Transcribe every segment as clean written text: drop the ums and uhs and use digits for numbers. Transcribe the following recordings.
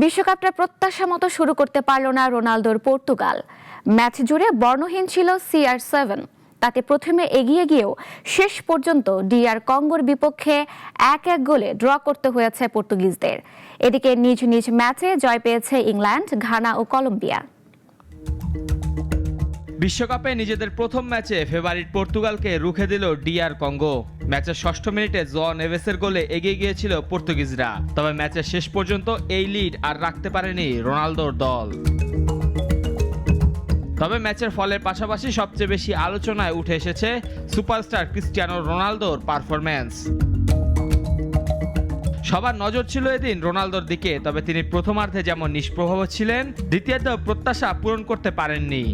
বিশ্বকাপটা প্রত্যাশা মতো শুরু করতে পারল না রোনালদোর পর্তুগাল। ম্যাচ জুড়ে বর্ণহীন ছিল CR7। তাতে প্রথমে এগিয়ে গিয়েও শেষ পর্যন্ত DR কঙ্গোর বিপক্ষে 1-1 গোলে ড্র করতে হয়েছে পর্তুগিজদের। এদিকে নিজ নিজ ম্যাচে জয় পেয়েছে ইংল্যান্ড, ঘানা ও কলম্বিয়া। বিশ্বকাপে নিজেদের প্রথম ম্যাচে ফেভারিট পর্তুগালকে রুখে দিল DR কঙ্গো। ম্যাচের 6ষ্ঠ মিনিটে জোয়াও নেভেসের গোলে এগিয়ে গিয়েছিল পর্তুগিজরা। তবে ম্যাচের শেষ পর্যন্ত এই লিড আর রাখতে পারেনি রোনালদোর দল। তবে ম্যাচের ফলের পাশাপাশি সবচেয়ে বেশি আলোচনায় উঠে এসেছে সুপারস্টার ক্রিস্টিয়ানো রোনালদোর পারফরম্যান্স। সবার নজর ছিল এদিন রোনালদোর দিকে, তবে তিনি প্রথমার্ধে যেমন নিষ্প্রভাব ছিলেন, দ্বিতীয়ার্ধেও প্রত্যাশা পূরণ করতে পারেননি।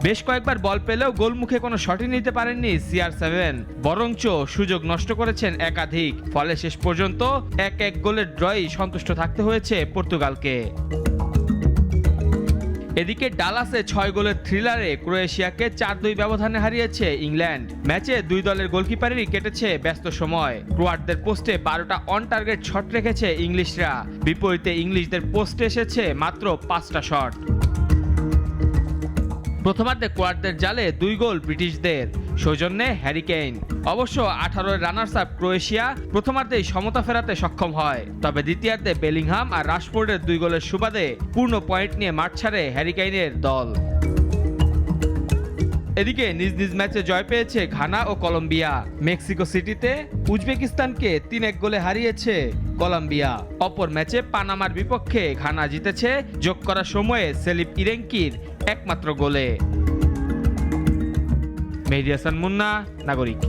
বেশ কয়েকবার বল পেলেও গোলমুখে কোনো শটই নিতে পারেননি CR7, বরঞ্চ সুযোগ নষ্ট করেছেন একাধিক। ফলে শেষ পর্যন্ত 1-1 গোলের ড্রই সন্তুষ্ট থাকতে হয়েছে পর্তুগালকে। এদিকে ডালাসে 6 গোলের থ্রিলারে ক্রোয়েশিয়াকে 4-2 ব্যবধানে হারিয়েছে ইংল্যান্ড। ম্যাচে দুই দলের গোলকিপারেরই কেটেছে ব্যস্ত সময়। ক্রোয়াটদের পোস্টে 12টা অন টার্গেট শট রেখেছে ইংলিশরা, বিপরীতে ইংলিশদের পোস্টে এসেছে মাত্র 5টা শট। প্রথমার্ধে ক্রোয়াটদের জালে 2 গোল ব্রিটিশদের, সৌজন্যে হ্যারি কেইন। অবশ্য 18 রানার্স আপ ক্রোয়েশিয়া প্রথমার্ধেই সমতা ফেরাতে সক্ষম হয়। তবে দ্বিতীয়ার্ধে বেলিংহাম আর রাশফোর্ডের 2 গোলের সুবাদে পূর্ণ পয়েন্ট নিয়ে মাঠ ছাড়ে হ্যারি কেইনের দল। এদিকে নিজ নিজ ম্যাচে জয় পেয়েছে ঘানা ও কলম্বিয়া। মেক্সিকো সিটিতে উজবেকিস্তানকে 3-1 গোলে হারিয়েছে কলম্বিয়া। অপর ম্যাচে পানামার বিপক্ষে ঘানা জিতেছে যোগ করা সময়ে সেলিপ ইরেঙ্কির একমাত্র গোলে। মেহেদী হাসান মুন্না, নাগরিক।